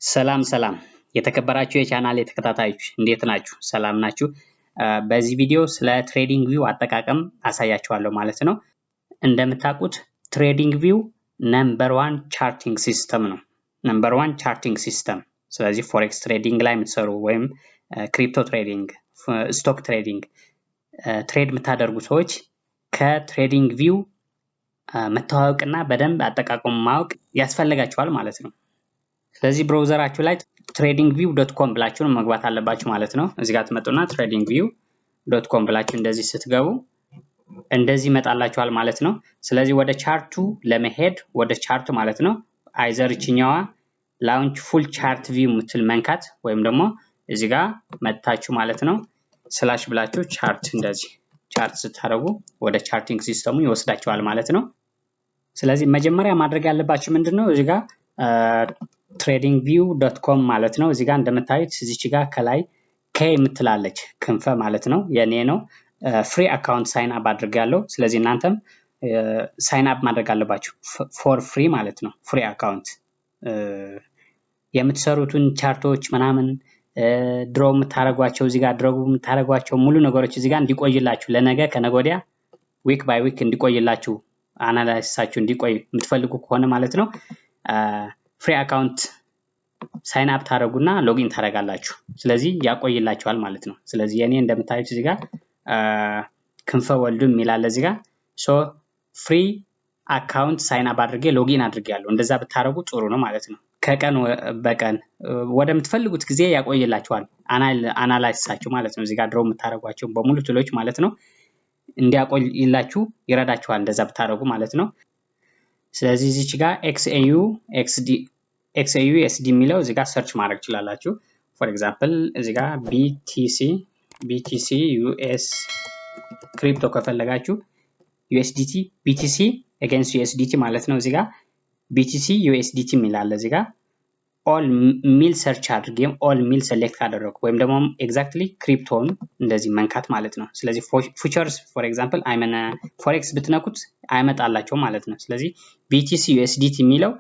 ሰላም የተከበራችሁ የቻናሌ ተከታታዮች እንዴት ናችሁ? ሰላም ናችሁ? በዚህ ቪዲዮ ስለ ትሬዲንግ ቪው አጠቃቀም አሳያችኋለሁ ማለት ነው። እንደምታውቁት ትሬዲንግ ቪው ነምበር 1 ቻርቲንግ ሲስተም ነው። ነምበር 1 ቻርቲንግ ሲስተም። ስለዚህ ፎሬክስ ትሬዲንግ ላይ የምትሰሩ ወይም ክሪፕቶ ትሬዲንግ፣ ስቶክ ትሬዲንግ ትሬድ የምታደርጉ ሰዎች ከትሬዲንግ ቪው መተዋወቅና በደንብ አጠቃቀም ማወቅ ያስፈልጋችኋል ማለት ነው። ስለዚህ ብራውዘራችሁ ላይ tradingview.com ብላችሁ መግባት አለባችሁ ማለት ነው። እዚህ ጋር ትመጡና tradingview.com ብላችሁ እንደዚህ ስትገቡ እንደዚህ መጣላችኋል ማለት ነው። ስለዚህ ወደ ቻርቱ ለመሄድ ወደ ቻርት ማለት ነው አይዘር እቺኛዋ ላውንች ፉል ቻርት ቪው ምትል መንካት ወይም ደግሞ እዚህ ጋር መጣችሁ ማለት ነው ስላሽ ብላችሁ ቻርት እንደዚህ ቻርት ስታደርጉ ወደ ቻርቲንግ ሲስተሙ ይወስዳችኋል ማለት ነው። ስለዚህ መጀመሪያ ማድረግ ያለባችሁ ምንድነው እዚህ ጋር tradingview.com ማለት ነው። እዚህ ጋር እንደምታዩት እዚች ጋር ከላይ K የምትላለች ክንፈ ማለት ነው የኔ ነው። ፍሪ አካውንት ሳይን አፕ አድርጋለሁ። ስለዚህ እናንተም ሳይን አፕ ማድረግ አለባችሁ ፎር ፍሪ ማለት ነው። ፍሪ አካውንት የምትሰሩትን ቻርቶች ምናምን ድሮ የምታረጓቸው እዚህ ጋር ድሮ የምታረጓቸው ሙሉ ነገሮች እዚህ ጋር እንዲቆይላችሁ ለነገ ከነገ ወዲያ ዊክ ባይ ዊክ እንዲቆይላችሁ አናላይሲሳችሁ እንዲቆይ የምትፈልጉ ከሆነ ማለት ነው ፍሪ አካውንት ሳይን አፕ ታረጉና ሎጊን ታረጋላችሁ። ስለዚህ ያቆይላችኋል ማለት ነው። ስለዚህ የኔ እንደምታዩት እዚህ ጋር ክንፈ ወልዱም ይላል እዚህ ጋር ሶ ፍሪ አካውንት ሳይን አፕ አድርጌ ሎጊን አድርጌያለሁ። እንደዛ ብታረጉ ጥሩ ነው ማለት ነው። ከቀን በቀን ወደምትፈልጉት ጊዜ ያቆይላችኋል አናላይሲሳችሁ ማለት ነው። እዚህ ጋር ድሮ የምታረጓቸው በሙሉ ትሎች ማለት ነው እንዲያቆይላችሁ ይረዳችኋል እንደዛ ብታረጉ ማለት ነው። ስለዚህ እዚች ጋር XAU USD የሚለው እዚህ ጋር ሰርች ማድረግ ትችላላችሁ። ፎር ኤግዛምፕል እዚህ ጋር BTC US ክሪፕቶ ከፈለጋችሁ USDT BTC against USDT ማለት ነው። እዚህ ጋር BTC USDT የሚላል እዚህ ጋር ኦል ሚል ሰርች አድርጌ ኦል ሚል ሴሌክት ካደረኩ ወይም ደግሞ ኤግዛክትሊ ክሪፕቶን እንደዚህ መንካት ማለት ነው። ስለዚህ ፊቸርስ ፎር ኤግዛምፕል አይመን ፎሬክስ ብትነኩት አይመጣላቸው ማለት ነው። ስለዚህ BTC USDT የሚለው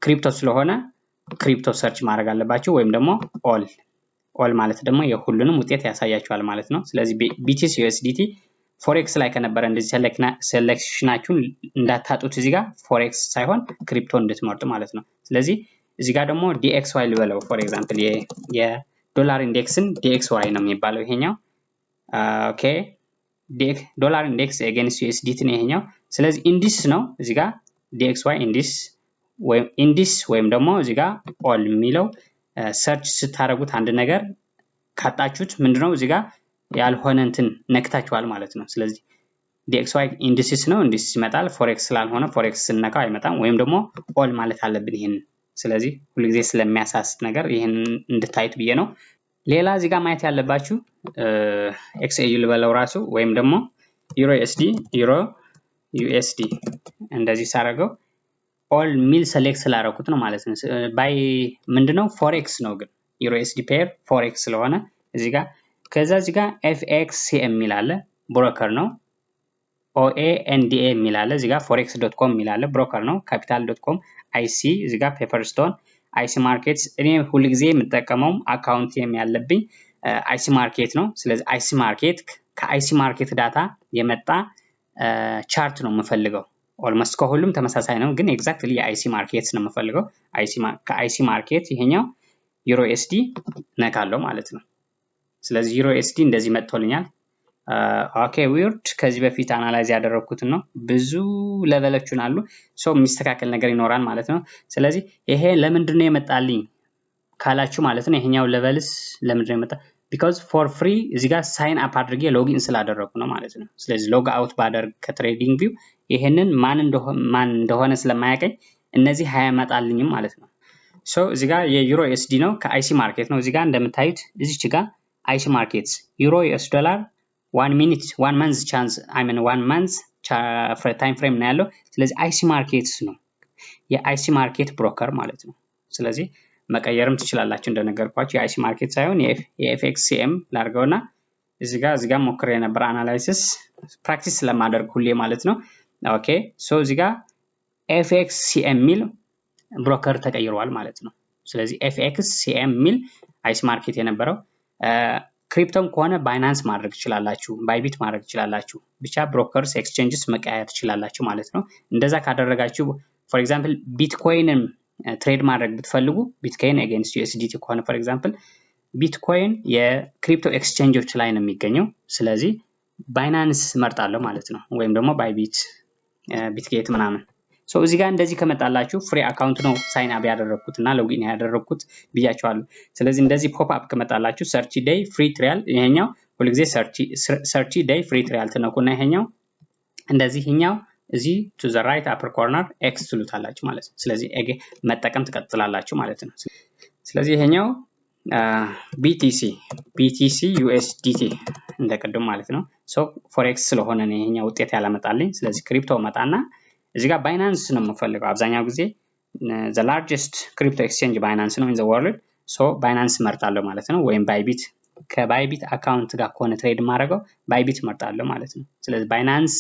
ክሪፕቶ ስለሆነ ክሪፕቶ ሰርች ማድረግ አለባችሁ ወይም ደግሞ ኦል ማለት ደግሞ የሁሉንም ውጤት ያሳያችኋል ማለት ነው። ስለዚህ BTC USDT ፎሬክስ ላይ ከነበረ እንደዚህ ሴሌክሽናችሁን እንዳታጡት እዚህ ጋር ፎሬክስ ሳይሆን ክሪፕቶ እንድትመርጡ ማለት ነው። ስለዚህ እዚህ ጋር ደግሞ DXY ልበለው ፎር ኤግዛምፕል የዶላር ኢንዴክስን DXY ነው የሚባለው ይሄኛው። ኦኬ ዶላር ኢንዴክስ against USDT ነው ይሄኛው። ስለዚህ ኢንዲስ ነው እዚህ ጋር DXY ኢንዲስ ወይም ደግሞ እዚህ ጋር ኦል የሚለው ሰርች ስታረጉት አንድ ነገር ካጣችሁት ምንድነው እዚህ ጋር ያልሆነ እንትን ነክታችኋል ማለት ነው። ስለዚህ DXY ኢንዲስስ ነው ኢንዲስ ይመጣል። ፎሬክስ ስላልሆነ ፎሬክስ ስንነካው አይመጣም ወይም ደግሞ ኦል ማለት አለብን ይሄን። ስለዚህ ሁሉ ጊዜ ስለሚያሳስት ነገር ይሄን እንድታዩት ብዬ ነው። ሌላ እዚህ ጋር ማየት ያለባችሁ XAU ልበለው ራሱ ወይም ደግሞ ዩሮ USD እንደዚህ ሳረገው ኦል ሚል ሴሌክት ስላደረኩት ነው ማለት ነው። ባይ ምንድነው ፎሬክስ ነው ግን ዩሮ USD ፔር ፎሬክስ ስለሆነ እዚህ ጋር ከዛ እዚህ ጋር FXCM የሚላለ ብሮከር ነው። OANDA የሚላለ እዚህ ጋር forex.com የሚላለ ብሮከር ነው። capital.com IC እዚህ ጋር ፔፐርስቶን IC ማርኬትስ እኔ ሁሉ ጊዜ የምጠቀመው አካውንት ያለብኝ IC ማርኬት ነው። ስለዚህ IC ማርኬት ከIC ማርኬት ዳታ የመጣ ቻርት ነው የምፈልገው። ኦልሞስት ከሁሉም ተመሳሳይ ነው ግን ኤግዛክትሊ የIC ማርኬትስ ነው የምፈልገው። ከIC ማርኬት ይሄኛው ዩሮ USD ነካለው ማለት ነው። ስለዚህ ዩሮ USD እንደዚህ መጥቶልኛል። ኦኬ ዊርድ ከዚህ በፊት አናላይዝ ያደረኩት ነው። ብዙ ሌቨሎችን አሉ ሶ የሚስተካከል ነገር ይኖራል ማለት ነው። ስለዚህ ይሄ ለምንድን ነው የመጣልኝ ካላችሁ ማለት ነው ይሄኛው ሌቨልስ ለምንድን ነው የመጣ because for free እዚህ ጋር ሳይን አፕ አድርጌ ሎጊን ስላደረኩ ነው ማለት ነው። ስለዚህ ሎግ አውት ባደርግ ከትሬዲንግ ቪው ይሄንን ማን እንደሆነ ስለማያቀኝ እነዚህ ያመጣልኝም ማለት ነው። ሶ እዚህ ጋር የዩሮ USD ነው ከIC ማርኬት ነው። እዚህ ጋር እንደምታዩት እዚች ጋር IC ማርኬትስ ዩሮ US ዶላር 1 month ቻንስ one month ታይም ፍሬም ነው ያለው። ስለዚህ IC ማርኬትስ ነው የIC ማርኬት ብሮከር ማለት ነው። ስለዚህ መቀየርም ትችላላችሁ እንደነገርኳችሁ የIC ማርኬት ሳይሆን የFXCM ላርገውና እዚህ ጋር ሞክሬ ነበር አናላይሲስ ፕራክቲስ ስለማደርግ ሁሌ ማለት ነው። ኦኬ ሶ እዚህ ጋር FXCM የሚል ብሮከር ተቀይሯል ማለት ነው። ስለዚህ ኤፍኤክስ ሲኤም ሚል አይሲ ማርኬት የነበረው ክሪፕቶም ከሆነ ባይናንስ ማድረግ ትችላላችሁ፣ ባይቢት ማድረግ ትችላላችሁ። ብቻ ብሮከርስ ኤክስቼንጅስ መቀያየር ትችላላችሁ ማለት ነው። እንደዛ ካደረጋችሁ ፎር ኤግዛምፕል ቢትኮይንን ትሬድ ማድረግ ብትፈልጉ ቢትኮይን አጌንስት ዩኤስዲቲ ከሆነ ፎር ኤግዛምፕል ቢትኮይን የክሪፕቶ ኤክስቼንጆች ላይ ነው የሚገኘው። ስለዚህ ባይናንስ መርጣለሁ ማለት ነው፣ ወይም ደግሞ ባይቢት፣ ቢትጌት ምናምን። ሶ እዚህ ጋር እንደዚህ ከመጣላችሁ ፍሪ አካውንት ነው ሳይን አፕ ያደረኩት እና ሎጊን ያደረኩት ብያችኋለሁ። ስለዚህ እንደዚህ ፖፕ አፕ ከመጣላችሁ ሰርች ዴይ ፍሪ ትሪያል፣ ይሄኛው ሁልጊዜ ሰርች ዴይ ፍሪ ትሪያል ትነኩና ይሄኛው እንደዚህ ይሄኛው እዚህ ቱ ዘ ራይት አፐር ኮርነር ኤክስ ትሉታላችሁ ማለት ነው። ስለዚህ መጠቀም ትቀጥላላችሁ ማለት ነው። ስለዚህ ይሄኛው BTC USDT እንደቀደም ማለት ነው። ሶ ፎሬክስ ስለሆነ ነው ይሄኛው ውጤት ያላመጣልኝ። ስለዚህ ክሪፕቶ መጣና እዚህ ጋር ባይናንስ ነው የምፈልገው። አብዛኛው ጊዜ the largest crypto exchange ባይናንስ ነው in the world። ሶ ባይናንስ መርጣለሁ ማለት ነው። ወይም ባይቢት፣ ከባይቢት አካውንት ጋር ከሆነ ትሬድ ማድረገው ባይቢት መርጣለሁ ማለት ነው። ስለዚህ ባይናንስ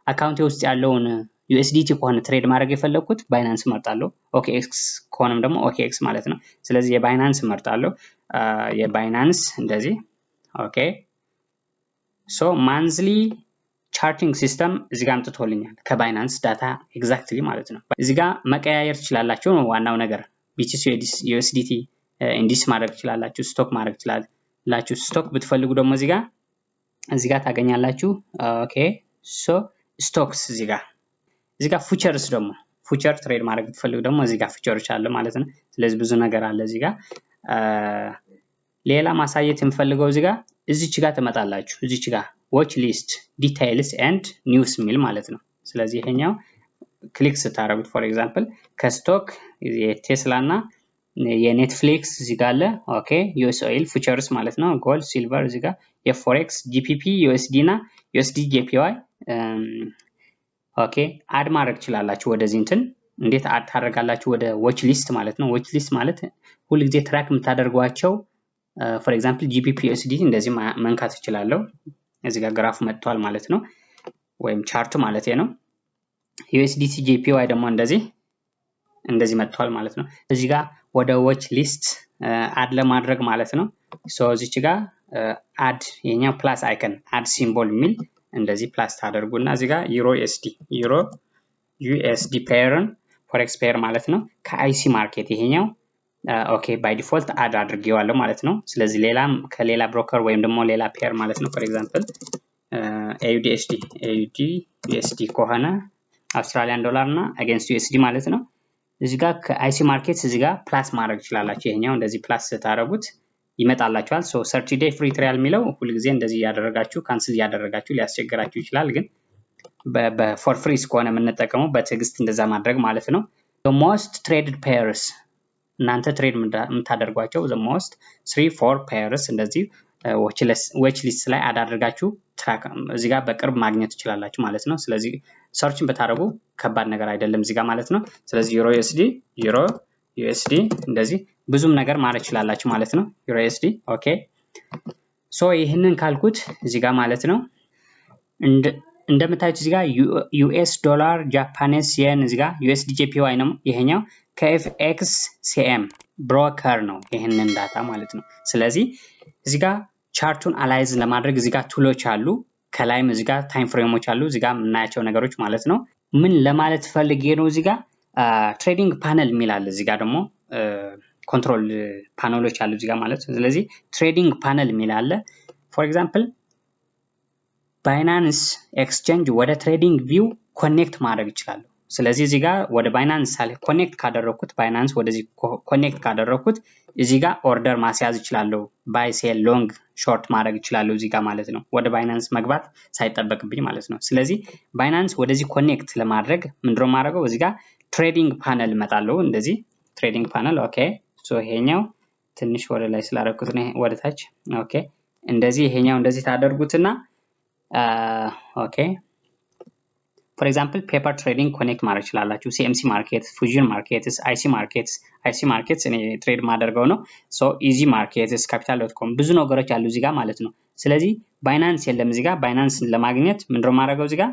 አካውንቴ ውስጥ ያለውን USDT ከሆነ ትሬድ ማድረግ የፈለኩት ባይናንስ መርጣለሁ። OKX ከሆነም ደግሞ OKX ማለት ነው። ስለዚህ የባይናንስ መርጣለሁ። የባይናንስ እንደዚህ ኦኬ። ሶ ማንዝሊ ቻርቲንግ ሲስተም እዚህ ጋር አምጥቶልኛል ከባይናንስ ዳታ ኤግዛክትሊ ማለት ነው። እዚህ ጋር መቀያየር ትችላላችሁ ነው ዋናው ነገር። BTC USDT ኢንዲስ ማድረግ ትችላላችሁ፣ ስቶክ ማድረግ ትችላላችሁ። ስቶክ ብትፈልጉ ደግሞ እዚህ ጋር ታገኛላችሁ። ኦኬ ሶ ስቶክስ እዚህ ጋር ፉቸርስ ደግሞ ፉቸር ትሬድ ማድረግ ብትፈልጉ ደግሞ እዚህ ጋር ፉቸሮች አለ ማለት ነው። ስለዚህ ብዙ ነገር አለ እዚህ ጋር። ሌላ ማሳየት የምፈልገው እዚች ጋር ትመጣላችሁ። እዚች ጋር watch list details and news ሚል ማለት ነው። ስለዚህ ይሄኛው ክሊክ ስታደርጉት ፎር ኤግዛምፕል ከስቶክ የቴስላ እና የኔትፍሊክስ እዚህ ጋር አለ። ኦኬ ዩኤስ ኦይል ፉቸርስ ማለት ነው። ጎልድ፣ ሲልቨር እዚህ ጋር የፎሬክስ GPP USD እና USD JPY ኦኬ አድ ማድረግ ትችላላችሁ። ወደዚህ እንዴት አድ ታደርጋላችሁ? ወደ watch list ማለት ነው። watch list ማለት ሁሉ ጊዜ ትራክ የምታደርጓቸው ፎር ኤግዛምፕል GPP USD እንደዚህ መንካት እችላለሁ። እዚህ ጋር ግራፍ መጥቷል ማለት ነው፣ ወይም ቻርት ማለት ነው። USDT JPY ደግሞ እንደዚህ መጥቷል ማለት ነው። እዚህ ጋር ወደ watch list አድ ለማድረግ ማለት ነው። ሶ እዚች ጋር አድ የኛው ፕላስ አይከን አድ ሲምቦል የሚል እንደዚህ ፕላስ ታደርጉና እዚህ ጋር ዩሮ USD ፔርን ፎሬክስ ፔር ማለት ነው ከአይሲ ማርኬት ይሄኛው ኦኬ ባይ ዲፎልት አድ አድርጌዋለሁ ማለት ነው። ስለዚህ ሌላም ከሌላ ብሮከር ወይም ደግሞ ሌላ ፔር ማለት ነው ፎር ኤግዛምፕል AUD/USD ከሆነ አውስትራሊያን ዶላር እና አጌንስት USD ማለት ነው። እዚህ ጋር ከአይሲ ማርኬት እዚህ ጋር ፕላስ ማድረግ ትችላላችሁ። ይሄኛው እንደዚህ ፕላስ ስታደርጉት ይመጣላችኋል። ሶ 30 ዴይ ፍሪ ትራያል የሚለው ሁሉ ጊዜ እንደዚህ ያደረጋችሁ ካንስል ያደረጋችሁ ሊያስቸግራችሁ ይችላል። ግን በፎር ፍሪ ከሆነ የምንጠቀመው በትዕግስት እንደዛ ማድረግ ማለት ነው። the most traded pairs እናንተ ትሬድ የምታደርጓቸው the most 3-4 pairs እንደዚህ watch list ላይ አዳርጋችሁ ትራክ እዚህ ጋር በቅርብ ማግኘት ትችላላችሁ ማለት ነው። ስለዚህ ሰርችን በታረጉ ከባድ ነገር አይደለም እዚህ ጋር ማለት ነው። ስለዚህ ዩሮ USD እንደዚህ ብዙም ነገር ማለት ትችላላችሁ ማለት ነው። ዩሮ USD ኦኬ። ሶ ይሄንን ካልኩት እዚህ ጋር ማለት ነው እንደምታዩት እዚህ ጋር US ዶላር፣ ጃፓኒስ የን እዚህ ጋር USD JPY ነው። ይሄኛው ከFX CM ብሮከር ነው ይሄንን ዳታ ማለት ነው። ስለዚህ እዚህ ጋር ቻርቱን አላይዝ ለማድረግ እዚህ ጋር ቱሎች አሉ። ከላይም እዚህ ጋር ታይም ፍሬሞች አሉ። እዚህ ጋር የምናያቸው ነገሮች ማለት ነው። ምን ለማለት ፈልጌ ነው እዚህ ጋር ትሬዲንግ ፓነል የሚል አለ። እዚህ ጋር ደግሞ ኮንትሮል ፓነሎች አሉ እዚህ ጋር ማለት ነው። ስለዚህ ትሬዲንግ ፓነል የሚል አለ። ፎር ኤግዛምፕል ባይናንስ ኤክስቼንጅ ወደ ትሬዲንግ ቪው ኮኔክት ማድረግ ይችላል። ስለዚህ እዚህ ጋር ወደ ባይናንስ ኮኔክት ካደረኩት ባይናንስ ወደዚህ ኮኔክት ካደረኩት እዚህ ጋር ኦርደር ማስያዝ ይችላል። ባይ ሴል ሎንግ ሾርት ማድረግ ይችላል እዚህ ጋር ማለት ነው። ወደ ባይናንስ መግባት ሳይጠበቅብኝ ማለት ነው። ስለዚህ ባይናንስ ወደዚህ ኮኔክት ለማድረግ ምንድነው ማድረገው? እዚህ ጋር ትሬዲንግ ፓነል እመጣለሁ። እንደዚህ ትሬዲንግ ፓነል ኦኬ። ሶ ይሄኛው ትንሽ ወደ ላይ ስላደረኩት ነው ወደ ታች ኦኬ። እንደዚህ ይሄኛው እንደዚህ ታደርጉትና ኦኬ ፎር ኤግዛምፕል ፔፐር ትሬዲንግ ኮኔክት ማድረግ ይችላላችሁ። CMC ማርኬት፣ ፉዥን ማርኬትስ፣ IC ማርኬትስ እኔ ትሬድ ማደርገው ነው። ሶ ኢዚ ማርኬትስ፣ capital.com ብዙ ነገሮች አሉ እዚህ ጋር ማለት ነው። ስለዚህ ባይናንስ የለም እዚህ ጋር። ባይናንስ ለማግኘት ምንድነው ማድረገው? እዚህ ጋር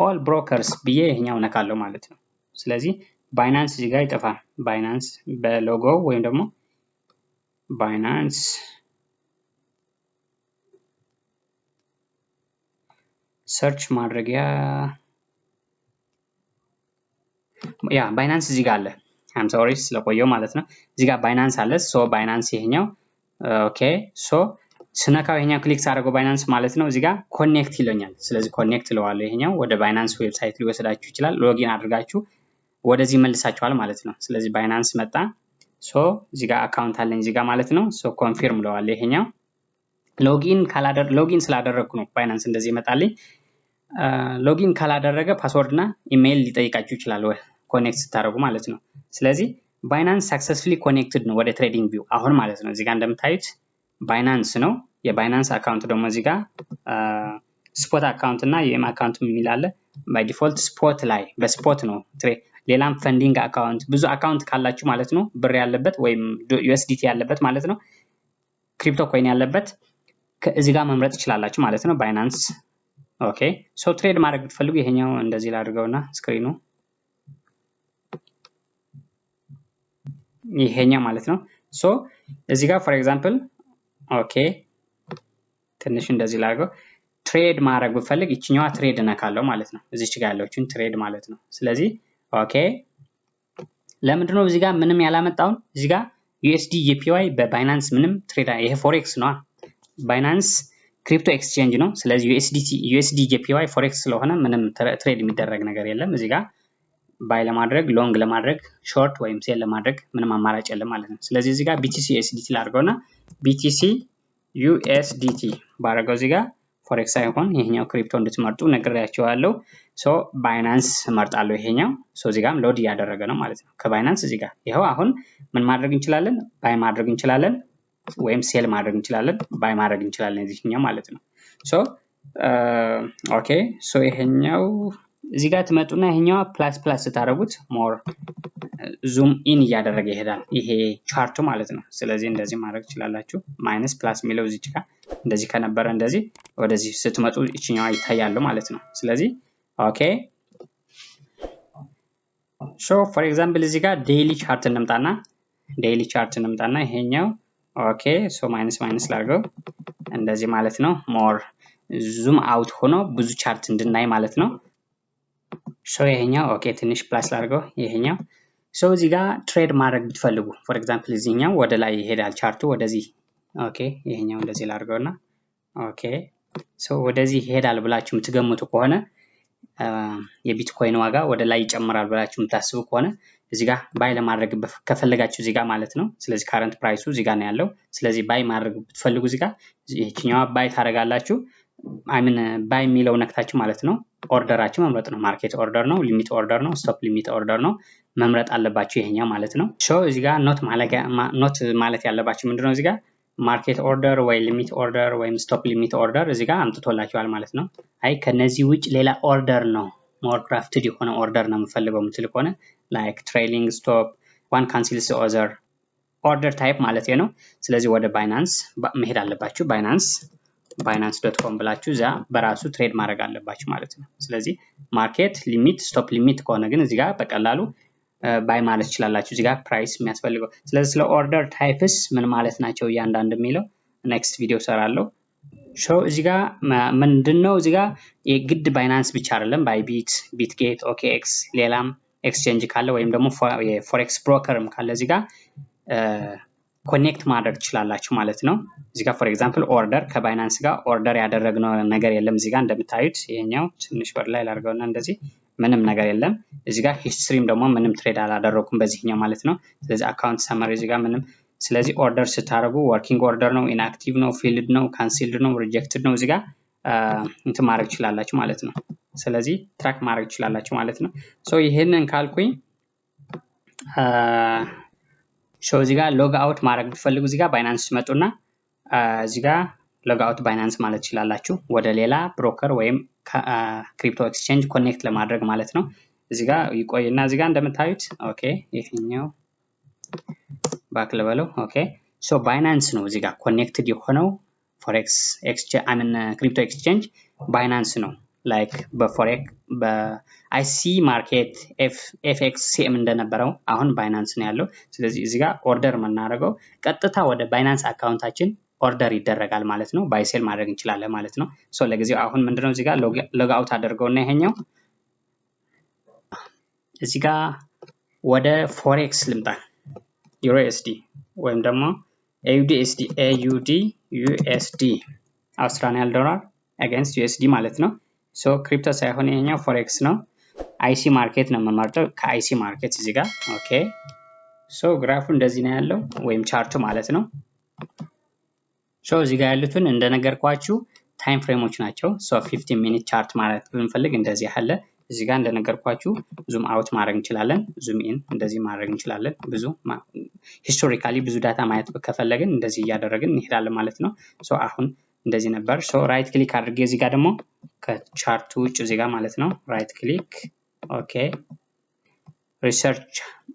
ኦል ብሮከርስ ብዬ ይሄኛው ነካለው ማለት ነው። ስለዚህ ባይናንስ እዚህ ጋር ይጠፋል። ባይናንስ በሎጎ ወይም ደግሞ ባይናንስ ሰርች ማድረጊያ ያ ባይናንስ እዚህ ጋር አለ። I'm sorry ስለቆየው ማለት ነው። እዚህ ጋር ባይናንስ አለ። ሶ ባይናንስ ይሄኛው ኦኬ። ሶ ስነካው ይሄኛው ክሊክ ሳደርገው ባይናንስ ማለት ነው። እዚህ ጋር ኮኔክት ይለኛል። ስለዚህ ኮኔክት ለዋለሁ። ይሄኛው ወደ ባይናንስ ዌብሳይት ሊወስዳችሁ ይችላል። ሎጊን አድርጋችሁ ወደዚህ መልሳችኋል ማለት ነው። ስለዚህ ባይናንስ መጣ። ሶ እዚህ ጋር አካውንት አለኝ እዚህ ጋር ማለት ነው። ሶ ኮንፊርም ለዋለሁ። ይሄኛው ሎጊን ስላደረግኩ ነው ባይናንስ እንደዚህ ይመጣልኝ። ሎጊን ካላደረገ ፓስወርድ እና ኢሜይል ሊጠይቃችሁ ይችላል ኮኔክት ስታደርጉ ማለት ነው። ስለዚህ ባይናንስ ሰክሰስፉሊ ኮኔክትድ ነው ወደ ትሬዲንግ ቪው አሁን ማለት ነው። እዚህ ጋር እንደምታዩት ባይናንስ ነው። የባይናንስ አካውንት ደግሞ እዚህ ጋር ስፖት አካውንት እና የኤም አካውንት የሚል አለ። ባይ ዲፎልት ስፖት ላይ በስፖት ነው። ሌላም ፈንዲንግ አካውንት ብዙ አካውንት ካላችሁ ማለት ነው ብር ያለበት ወይም USDT ያለበት ማለት ነው ክሪፕቶ ኮይን ያለበት እዚህ ጋር መምረጥ ትችላላችሁ ማለት ነው። ባይናንስ ኦኬ። ሶ ትሬድ ማድረግ ብትፈልጉ ይሄኛው እንደዚህ ላድርገውና ስክሪኑ ይሄኛው ማለት ነው። ሶ እዚህ ጋር ፎር ኤግዛምፕል ኦኬ ትንሽ እንደዚህ ላድርገው። ትሬድ ማድረግ ብፈልግ እቺኛዋ ትሬድ ነካለው ማለት ነው። እዚች ጋር ያለችውን ትሬድ ማለት ነው። ስለዚህ ኦኬ ለምንድነው እዚህ ጋር ምንም ያላመጣው? እዚህ ጋር USD JPY በባይናንስ ምንም ትሬድ ይሄ ፎሬክስ ነው። ባይናንስ ክሪፕቶ ኤክስቼንጅ ነው። ስለዚህ USD JPY ፎሬክስ ስለሆነ ምንም ትሬድ የሚደረግ ነገር የለም። እዚህ ጋር ባይ ለማድረግ ሎንግ ለማድረግ ሾርት ወይም ሴል ለማድረግ ምንም አማራጭ የለም ማለት ነው። ስለዚህ እዚህ ጋር BTC USDT ላድርገውና BTC USDT ባረገው እዚህ ጋር ፎሬክስ ሳይሆን ይሄኛው ክሪፕቶ እንድትመርጡ ነግሬያችኋለሁ። ሶ ባይናንስ መርጣለሁ ይሄኛው። ሶ እዚህ ጋርም ሎድ እያደረገ ነው ማለት ነው። ከባይናንስ እዚህ ጋር ይሄው አሁን ምን ማድረግ እንችላለን? ባይ ማድረግ እንችላለን ወይም ሴል ማድረግ እንችላለን፣ ባይ ማድረግ እንችላለን እዚህኛው ማለት ነው። ሶ ኦኬ ሶ ይሄኛው እዚህ ጋር ትመጡና ይሄኛው ፕላስ ፕላስ ስታደርጉት ሞር ዙም ኢን እያደረገ ይሄዳል ይሄ ቻርቱ ማለት ነው። ስለዚህ እንደዚህ ማድረግ ትችላላችሁ። ማይነስ ፕላስ የሚለው እዚህ ጋር እንደዚህ ከነበረ እንደዚህ ወደዚህ ስትመጡ እቺኛዋ ይታያሉ ማለት ነው። ስለዚህ ኦኬ ሶ ፎር ኤግዛምፕል እዚህ ጋር ዴይሊ ቻርት እንምጣና ይሄኛው ኦኬ ሶ ማይነስ ላድርገው እንደዚህ ማለት ነው። ሞር ዙም አውት ሆኖ ብዙ ቻርት እንድናይ ማለት ነው። ሶ ይሄኛው ኦኬ ትንሽ ፕላስ ላድርገው ይሄኛው። ሶ እዚህ ጋር ትሬድ ማድረግ ብትፈልጉ ፎር ኤግዛምፕል እዚህኛው ወደ ላይ ይሄዳል ቻርቱ ወደዚህ ኦኬ ይሄኛው እንደዚህ ላድርገውና ኦኬ ሶ ወደዚህ ይሄዳል ብላችሁ የምትገምቱ ከሆነ የቢትኮይን ዋጋ ወደ ላይ ይጨምራል ብላችሁ የምታስቡ ከሆነ እዚህ ጋር ባይ ለማድረግ ከፈለጋችሁ እዚህ ጋር ማለት ነው። ስለዚህ ካረንት ፕራይሱ እዚህ ጋር ነው ያለው። ስለዚህ ባይ ማድረግ ብትፈልጉ እዚህ ጋር ይሄኛው ባይ ታደርጋላችሁ። ባይ የሚለው ነክታችሁ ማለት ነው ኦርደራችሁ መምረጥ ነው። ማርኬት ኦርደር ነው፣ ሊሚት ኦርደር ነው፣ ስቶፕ ሊሚት ኦርደር ነው መምረጥ አለባችሁ ይሄኛው ማለት ነው። ሶ እዚህ ጋር ኖት ማለት ያለባችሁ ምንድነው እዚህ ጋር ማርኬት ኦርደር ወይ ሊሚት ኦርደር ወይም ስቶፕ ሊሚት ኦርደር እዚህ ጋር አምጥቶላችኋል ማለት ነው። አይ ከነዚህ ውጭ ሌላ ኦርደር ነው ሞር ክራፍትድ የሆነ ኦርደር ነው የምፈልገው የምትል ከሆነ ላይክ ትሬሊንግ ስቶፕ ዋን ካንሲልስ ኦዘር ኦርደር ታይፕ ማለት ነው። ስለዚህ ወደ ባይናንስ መሄድ አለባችሁ። binance.com ብላችሁ እዛ በራሱ ትሬድ ማድረግ አለባችሁ ማለት ነው። ስለዚህ ማርኬት ሊሚት ስቶፕ ሊሚት ከሆነ ግን እዚህ ጋር በቀላሉ ባይ ማለት ይችላልላችሁ እዚህ ጋር ፕራይስ የሚያስፈልገው። ስለዚህ ስለ ኦርደር ታይፕስ ምን ማለት ናቸው እያንዳንዱ የሚለው ኔክስት ቪዲዮ ሰራለሁ። ሶ እዚህ ጋር ምንድነው እዚህ ጋር የግድ ባይናንስ ብቻ አይደለም ባይቢት፣ ቢትጌት፣ ኦኬኤክስ ሌላም ኤክስቼንጅ ካለ ወይም ደግሞ የፎሬክስ ብሮከርም ካለ እዚህ ጋር ኮኔክት ማድረግ ትችላላችሁ ማለት ነው። እዚህ ጋር ፎር ኤግዛምፕል ኦርደር ከባይናንስ ጋር ኦርደር ያደረግነው ነገር የለም። እዚህ ጋር እንደምታዩት ይሄኛው ትንሽ ወር ላይ ላድርገውና እንደዚህ ምንም ነገር የለም። እዚህ ጋር ሂስትሪም ደግሞ ምንም ትሬድ አላደረኩም በዚህኛው ማለት ነው። ስለዚህ አካውንት ሰመሪ እዚህ ጋር ምንም። ስለዚህ ኦርደር ስታደርጉ ወርኪንግ ኦርደር ነው፣ ኢንአክቲቭ ነው፣ ፊልድ ነው፣ ካንሲልድ ነው፣ ሪጀክትድ ነው እዚህ ጋር እንትን ማድረግ ትችላላችሁ ማለት ነው። ስለዚህ ትራክ ማድረግ ትችላላችሁ ማለት ነው። ሶ ይሄንን ካልኩኝ ሶ እዚህ ጋር ሎግ አውት ማድረግ ብትፈልጉ እዚህ ጋር ባይናንስ ትመጡና እዚህ ጋር ሎግ አውት ባይናንስ ማለት ትችላላችሁ ወደ ሌላ ብሮከር ወይም ክሪፕቶ ኤክስቼንጅ ኮኔክት ለማድረግ ማለት ነው። እዚህ ጋር ይቆይና እዚህ ጋር እንደምታዩት ኦኬ ይሄኛው ባክ ለበለው ኦኬ ሶ ባይናንስ ነው እዚህ ጋር ኮኔክትድ የሆነው ፎሬክስ ኤክስቼንጅ ክሪፕቶ ኤክስቼንጅ ባይናንስ ነው ላይክ በፎሬክስ በአይሲ ማርኬት ኤፍኤክስሲኤም እንደነበረው አሁን ባይናንስ ነው ያለው። ስለዚህ እዚህ ጋር ኦርደር የምናደርገው ቀጥታ ወደ ባይናንስ አካውንታችን ኦርደር ይደረጋል ማለት ነው። ባይ ሴል ማድረግ እንችላለን ማለት ነው። ሶ ለጊዜው አሁን ምንድነው እዚህ ጋር ሎግ አውት አድርገውና ይሄኛው እዚህ ጋር ወደ ፎሬክስ ልምጣ። ዩኤስዲ ወይም ደግሞ AUD USD አውስትራሊያን ዶላር against USD ማለት ነው። ሶ ክሪፕቶ ሳይሆን ይሄኛው ፎሬክስ ነው። አይሲ ማርኬት ነው የምመርጠው ከአይሲ ማርኬት እዚህ ጋር ኦኬ። ሶ ግራፉ እንደዚህ ነው ያለው ወይም ቻርቱ ማለት ነው። ሶ እዚህ ጋር ያሉትን እንደነገርኳችሁ ታይም ፍሬሞች ናቸው። ሶ 15 ሚኒት ቻርት ማለት ብንፈልግ እንደዚህ አለ። እዚህ ጋር እንደነገርኳችሁ ዙም አውት ማድረግ እንችላለን፣ ዙም ኢን እንደዚህ ማድረግ እንችላለን። ብዙ ሂስቶሪካሊ ብዙ ዳታ ማየት ከፈለግን እንደዚህ እያደረግን እንሄዳለን ማለት ነው። ሶ አሁን እንደዚህ ነበር። ሶ ራይት ክሊክ አድርጌ እዚህ ጋር ደግሞ ከቻርቱ ውጭ እዚህ ጋር ማለት ነው ራይት ክሊክ ኦኬ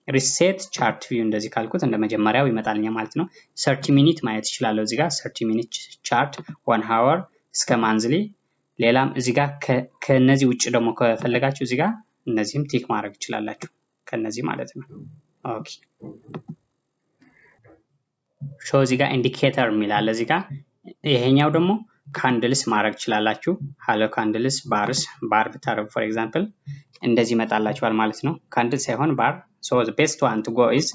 ሪሴት ቻርት ቪው እንደዚህ ካልኩት እንደ መጀመሪያው ይመጣልኛል ማለት ነው። 30 ሚኒት ማየት ይችላል። እዚህ ጋር 30 ሚኒት ቻርት 1 ሃወር እስከ ማንዝሊ ሌላም እዚህ ጋር ከነዚህ ውጭ ደግሞ ከፈለጋችሁ እዚህ ጋር እነዚህም ቲክ ማድረግ ይችላላችሁ ከነዚህ ማለት ነው። ኦኬ ሾው እዚህ ጋር ኢንዲኬተር የሚላል እዚህ ጋር ይሄኛው ደግሞ ካንድልስ ማድረግ ይችላላችሁ። ሃሎ ካንድልስ ባር ብታረጉ ፎር ኤግዛምፕል እንደዚህ ይመጣላችኋል ማለት ነው። ካንድል ሳይሆን ባር ሶ ዘ ቤስት ዋን ቱ ጎ ኢዝ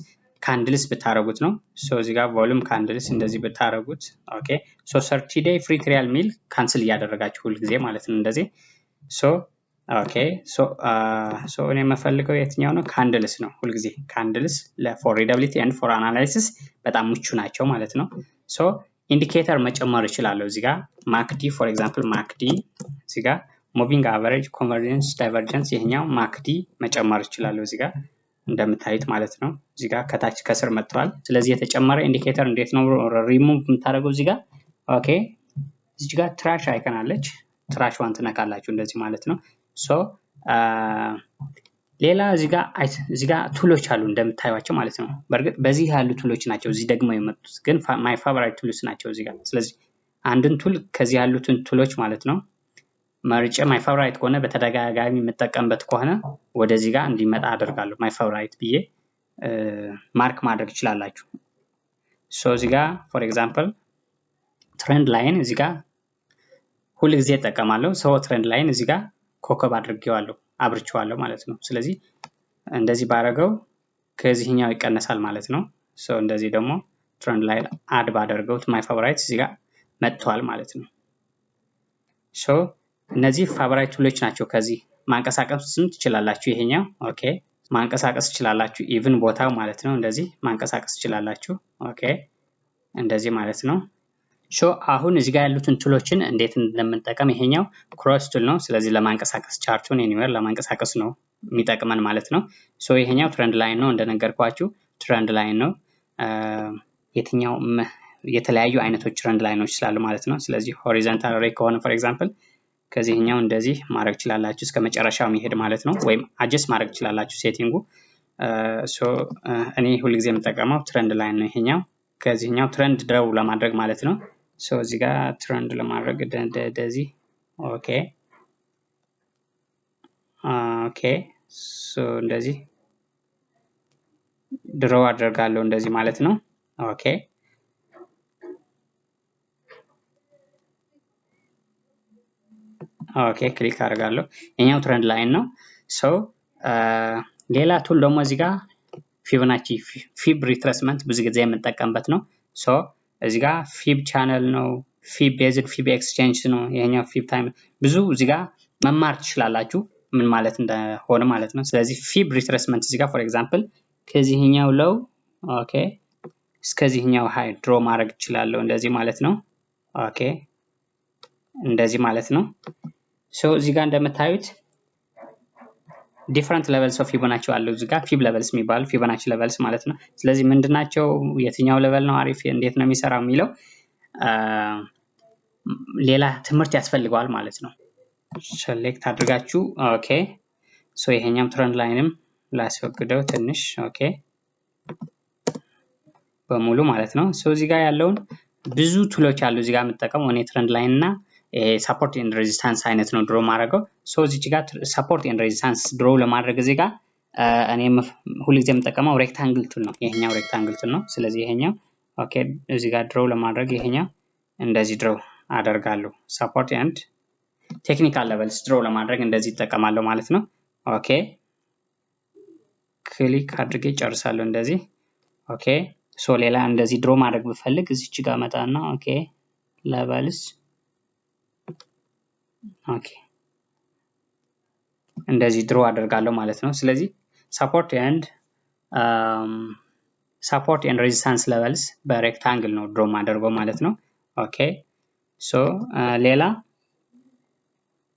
ካንድልስ ብታረጉት ነው። ሶ እዚህ ጋር ቮሉም ካንድልስ እንደዚህ ብታረጉት ኦኬ። ሶ 30 ዴይ ፍሪ ትሪያል ሚል ካንስል እያደረጋችሁ ሁሉ ጊዜ ማለት ነው እንደዚህ። ሶ ኦኬ ሶ እኔ የምፈልገው የትኛው ነው? ካንድልስ ነው ሁሉ ጊዜ ካንድልስ ለፎር ሪዳቢሊቲ ኤንድ ፎር አናላይሲስ በጣም ምቹ ናቸው ማለት ነው። ሶ ኢንዲኬተር መጨመር ይችላል እዚህ ጋር ማክዲ ፎር ኤግዛምፕል ማክዲ እዚህ ጋር ሙቪንግ አቨሬጅ ኮንቨርጀንስ ዳይቨርጀንስ ይሄኛው ማክዲ መጨመር ይችላል እዚህ ጋር እንደምታዩት ማለት ነው። እዚህ ጋር ከታች ከስር መጥቷል። ስለዚህ የተጨመረ ኢንዲኬተር እንዴት ነው ሪሙቭ የምታደርገው እዚህ ጋር ኦኬ። እዚህ ጋር ትራሽ አይከን አለች። ትራሽ ዋን ትነካላችሁ እንደዚህ ማለት ነው። ሶ ሌላ እዚህ ጋር ቱሎች አሉ እንደምታዩቸው ማለት ነው። በርግጥ በዚህ ያሉ ቱሎች ናቸው እዚህ ደግሞ የመጡት ግን ማይ ፋቨራይት ቱልስ ናቸው እዚህ ጋር። ስለዚህ አንድን ቱል ከዚህ ያሉትን ቱሎች ማለት ነው መርጬ ማይ ፋቨራይት ከሆነ በተደጋጋሚ የምጠቀምበት ከሆነ ወደዚህ ጋር እንዲመጣ አደርጋለሁ። ማይ ፋቨራይት ብዬ ማርክ ማድረግ ይችላላችሁ። ሶ እዚህ ጋር ፎር ኤግዛምፕል ትሬንድ ላይን እዚህ ጋር ሁሉ ጊዜ እጠቀማለሁ። ሶ ትሬንድ ላይን እዚህ ጋር ኮከብ አድርጌዋለሁ አብርቼዋለሁ ማለት ነው። ስለዚህ እንደዚህ ባረገው ከዚህኛው ይቀነሳል ማለት ነው። ሶ እንደዚህ ደግሞ ትሬንድ ላይን አድ ባደርገው ማይ ፋቨራይት እዚህ ጋር መጥቷል ማለት ነው። ሶ እነዚህ ፋቨራይት ቱሎች ናቸው። ከዚህ ማንቀሳቀስ ትችላላችሁ። ይሄኛው ኦኬ ማንቀሳቀስ ትችላላችሁ። ኢቭን ቦታው ማለት ነው እንደዚህ ማንቀሳቀስ ትችላላችሁ። ኦኬ እንደዚህ ማለት ነው። ሶ አሁን እዚህ ጋር ያሉትን ቱሎችን እንዴት እንደምንጠቀም ይሄኛው ክሮስ ቱል ነው። ስለዚህ ለማንቀሳቀስ ቻርቱን ኤኒዌር ለማንቀሳቀስ ነው የሚጠቅመን ማለት ነው። ሶ ይሄኛው ትሬንድ ላይን ነው እንደነገርኳችሁ ትሬንድ ላይን ነው። የትኛው የተለያዩ አይነቶች ትሬንድ ላይኖች ስላሉ ማለት ነው። ስለዚህ ሆሪዞንታል ሬ ከሆነ ፎር ኤግዛምፕል ከዚህኛው እንደዚህ ማድረግ ይችላላችሁ እስከ መጨረሻው መሄድ ማለት ነው። ወይም አጀስት ማድረግ ይችላላችሁ ሴቲንጉ። ሶ እኔ ሁሉ ጊዜ የምጠቀመው ትሬንድ ላይን ነው ይሄኛው። ከዚህኛው ትሬንድ ድረው ለማድረግ ማለት ነው። ሶ እዚህ ጋር ትሬንድ ለማድረግ እንደዚህ ኦኬ ኦኬ ሶ እንደዚህ ድሮው አደርጋለሁ እንደዚህ ማለት ነው። ኦኬ ኦኬ ክሊክ አደርጋለሁ። ይሄኛው ትሬንድ ላይን ነው። ሶ ሌላ ቱል ደግሞ እዚህ ጋር ፊቦናቺ ፊብ ሪትሬስመንት ብዙ ጊዜ የምንጠቀምበት ነው። ሶ እዚህ ጋር ፊብ ቻነል ነው፣ ፊብ ቤዝድ ፊብ ኤክስቼንጅ ነው። ይሄኛው ፊብ ታይም ብዙ እዚህ ጋር መማር ትችላላችሁ ምን ማለት እንደሆነ ማለት ነው። ስለዚህ ፊብ ሪትሬስመንት እዚህ ጋር ፎር ኤግዛምፕል ከዚህኛው ሎው ኦኬ እስከዚህኛው ሃይ ድሮ ማድረግ እችላለሁ እንደዚህ ማለት ነው። ኦኬ እንደዚህ ማለት ነው። ሶ እዚህ ጋር እንደምታዩት ዲፈረንት ሌቨልስ ኦፍ ፊቦናቺ አሉ። እዚህ ጋር ፊብ ሌቨልስ የሚባሉ ፊቦናቺ ሌቨልስ ማለት ነው። ስለዚህ ምንድናቸው? የትኛው ሌቨል ነው አሪፍ እንዴት ነው የሚሰራው የሚለው ሌላ ትምህርት ያስፈልገዋል ማለት ነው። ሴሌክት አድርጋችሁ ኦኬ ሶ ይሄኛው ትሬንድ ላይንም ላስወግደው ትንሽ ኦኬ በሙሉ ማለት ነው። ሶ እዚህ ጋር ያለውን ብዙ ቱሎች አሉ እዚህ ጋር የምጠቀመው እኔ ትሬንድ ላይን እና ሰፖርት ኤንድ ሬዚስታንስ አይነት ነው ድሮ ማድረገው። ሶ እዚች ጋር ሰፖርት ኤንድ ሬዚስታንስ ድሮ ለማድረግ እዚህ ጋር እኔም ሁልጊዜ የምጠቀመው ሬክታንግል ቱል ነው። ይሄኛው ሬክታንግል ቱል ነው። ስለዚህ ይሄኛው ኦኬ እዚህ ጋር ድሮ ለማድረግ ይሄኛው እንደዚህ ድሮ አደርጋለሁ። ሰፖርት ኤንድ ቴክኒካል ሌቨልስ ድሮ ለማድረግ እንደዚህ እጠቀማለሁ ማለት ነው። ኦኬ ክሊክ አድርጌ ጨርሳለሁ እንደዚህ። ኦኬ ሶ ሌላ እንደዚህ ድሮ ማድረግ ብፈልግ እዚች ጋር መጣና ኦኬ ሌቨልስ ኦኬ እንደዚህ ድሮ አደርጋለሁ ማለት ነው። ስለዚህ ሰፖርት ኤንድ ሬዚስታንስ ሌቨልስ በሬክታንግል ነው ድሮ ማደርገው ማለት ነው። ኦኬ ሶ ሌላ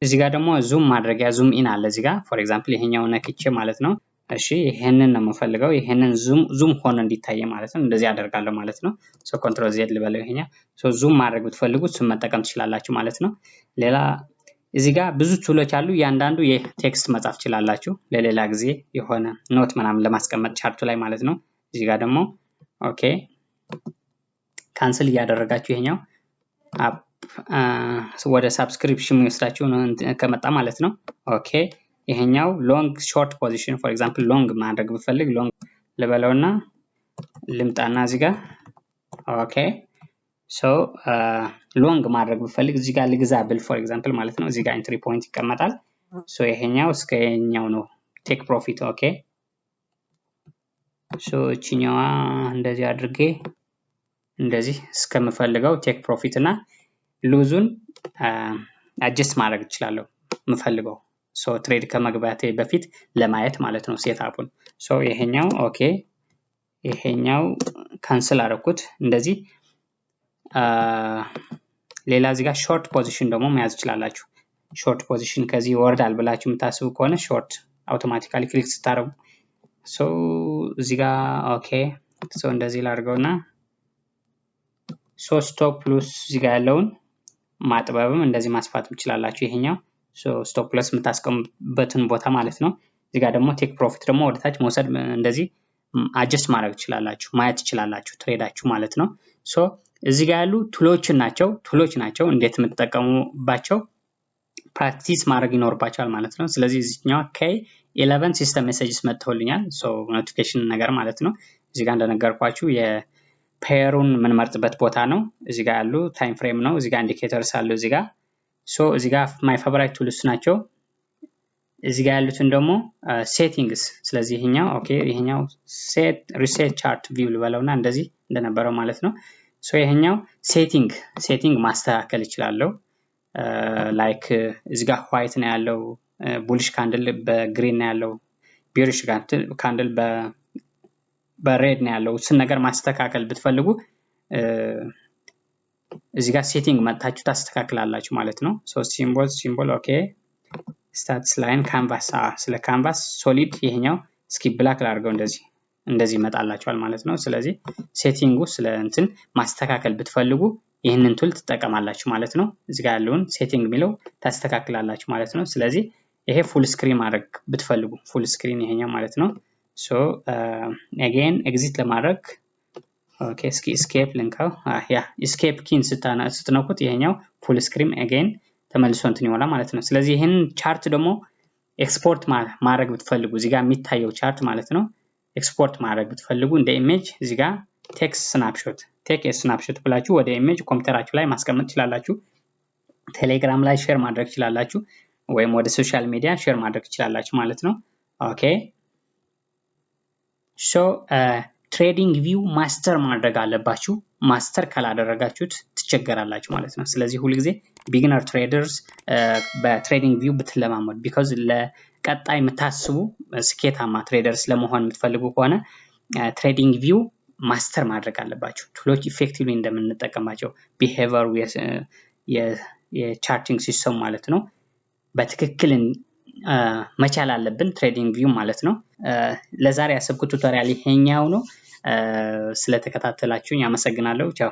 እዚህ ጋር ደግሞ ዙም ማድረጊያ ዙም ኢን አለ እዚህ ጋር ፎር ኤግዛምፕል ይሄኛው ነክቼ ማለት ነው። እሺ ይሄንን ነው የምፈልገው ይሄንን ዙም ሆኖ እንዲታይ ማለት ነው። እንደዚህ አደርጋለሁ ማለት ነው። ሶ ኮንትሮል ዜድ ልበለው ይሄኛው። ሶ ዙም ማድረግ ብትፈልጉት ዙም መጠቀም ትችላላችሁ ማለት ነው። ሌላ እዚህ ጋር ብዙ ቱሎች አሉ። ያንዳንዱ የቴክስት መጻፍ ትችላላችሁ ለሌላ ጊዜ የሆነ ኖት ምናምን ለማስቀመጥ ቻርቱ ላይ ማለት ነው። እዚህ ጋር ደግሞ ኦኬ ካንስል እያደረጋችሁ ይሄኛው ወደ ሰብስክሪፕሽን የሚወስዳችሁ ከመጣ ማለት ነው። ኦኬ ይሄኛው ሎንግ ሾርት ፖዚሽን ፎር ኤግዛምፕል ሎንግ ማድረግ ብፈልግ ሎንግ ልበለውና ልምጣና እዚህ ጋር ኦኬ ሶ ሎንግ ማድረግ ብፈልግ እዚህ ጋር ልግዛ ብል ፎር ኤግዛምፕል ማለት ነው። እዚህ ጋር ኢንትሪ ፖይንት ይቀመጣል። ሶ ይሄኛው እስከኛው ነው ቴክ ፕሮፊት ኦኬ ሶ እቺኛዋ እንደዚህ አድርጌ እንደዚህ እስከምፈልገው ቴክ ፕሮፊት እና ሉዙን አጀስት ማድረግ እችላለሁ የምፈልገው ሶ ትሬድ ከመግባቴ በፊት ለማየት ማለት ነው ሴትአፑን። ሶ ይሄኛው ኦኬ ይሄኛው ካንስል አደረኩት እንደዚህ። ሌላ እዚህ ጋር ሾርት ፖዚሽን ደግሞ መያዝ ትችላላችሁ። ሾርት ፖዚሽን ከዚህ ይወርዳል ብላችሁ የምታስቡ ከሆነ ሾርት አውቶማቲካሊ ክሊክ ስታደርጉ ሶ እዚህ ጋር ኦኬ ሶ እንደዚህ ላድርገውና ሶ ስቶፕ ፕሉስ እዚህ ጋር ያለውን ማጥበብም እንደዚህ ማስፋት ትችላላችሁ። ይሄኛው ሶ ስቶፕ ፕለስ የምታስቀምጡበትን ቦታ ማለት ነው። እዚህ ጋር ደግሞ ቴክ ፕሮፊት ደግሞ ወደታች መውሰድ እንደዚህ አጀስት ማድረግ ትችላላችሁ ማየት ትችላላችሁ ትሬዳችሁ ማለት ነው። ሶ እዚህ ጋር ያሉ ቱሎች ናቸው እንዴት የምትጠቀሙባቸው ፕራክቲስ ማድረግ ይኖርባቸዋል ማለት ነው። ስለዚህ እዚህኛው ከ11 ሲስተም ሜሴጅስ መጥተውልኛል ሶ ኖቲፊኬሽን ነገር ማለት ነው። እዚህ ጋር እንደነገርኳችሁ የፔሩን የምንመርጥበት ቦታ ነው። እዚህ ጋር ያሉ ታይም ፍሬም ነው። እዚህ ጋር ኢንዲኬተርስ አሉ እዚህ ጋር ሶ እዚህ ጋር ማይ ፌቨራይት ቱልስ ናቸው። እዚህ ጋር ያሉትን ደግሞ ሴቲንግስ ስለዚህ ይሄኛው ኦኬ ይሄኛው ሪሴት ቻርት ቪው ልበለውና እንደዚህ እንደነበረው ማለት ነው። ሶ ይሄኛው ሴቲንግ ማስተካከል ይችላልው ላይክ እዚህ ጋር ዋይት ነው ያለው ቡሊሽ ካንድል በግሪን ነው ያለው ቢሪሽ ካንድል በሬድ ነው ያለው እሱን ነገር ማስተካከል ብትፈልጉ እዚህ ጋር ሴቲንግ መጣችሁ ታስተካክላላችሁ ማለት ነው። ሶ ሲምቦል ኦኬ ስታትስ ላይን ካንቫስ ስለ ካንቫስ ሶሊድ ይሄኛው እስኪ ብላክ ላድርገው እንደዚህ ይመጣላችኋል ማለት ነው። ስለዚህ ሴቲንጉ ስለ እንትን ማስተካከል ብትፈልጉ ይህንን ቱል ትጠቀማላችሁ ማለት ነው። እዚህ ጋር ያለውን ሴቲንግ የሚለው ታስተካክላላችሁ ማለት ነው። ስለዚህ ይሄ ፉል ስክሪን ማድረግ ብትፈልጉ ፉል ስክሪን ይሄኛው ማለት ነው። ሶ አጌን ኤግዚት ለማድረግ ኦኬ እስኪ ኤስኬፕ ልንካው ያ ኤስኬፕ ኪን ስትነኩት ይሄኛው ፉል ስክሪን አጌን ተመልሶ እንትን ይሆናል ማለት ነው። ስለዚህ ይሄን ቻርት ደግሞ ኤክስፖርት ማድረግ ብትፈልጉ እዚህ ጋር የሚታየው ቻርት ማለት ነው ኤክስፖርት ማድረግ ብትፈልጉ እንደ ኢሜጅ እዚህ ጋር ቴክስት ስናፕሾት ብላችሁ ወደ ኢሜጅ ኮምፒውተራችሁ ላይ ማስቀመጥ ትችላላችሁ። ቴሌግራም ላይ ሼር ማድረግ ትችላላችሁ ወይም ወደ ሶሻል ሚዲያ ሼር ማድረግ ትችላላችሁ ማለት ነው። ኦኬ ሶ ትሬዲንግ ቪው ማስተር ማድረግ አለባችሁ። ማስተር ካላደረጋችሁት ትቸገራላችሁ ማለት ነው። ስለዚህ ሁልጊዜ ቢግነር ትሬደርስ በትሬዲንግ ቪው ብትለማመዱ ቢኮዝ ለቀጣይ የምታስቡ ስኬታማ ትሬደርስ ለመሆን የምትፈልጉ ከሆነ ትሬዲንግ ቪው ማስተር ማድረግ አለባችሁ። ቱሎች ኢፌክቲቭሊ እንደምንጠቀማቸው ቢሄቪየር የቻርቲንግ ሲስተም ማለት ነው በትክክል መቻል አለብን ትሬዲንግ ቪው ማለት ነው። ለዛሬ ያሰብኩት ቱቶሪያል ይሄኛው ነው። ስለተከታተላችሁኝ አመሰግናለሁ። ቻው።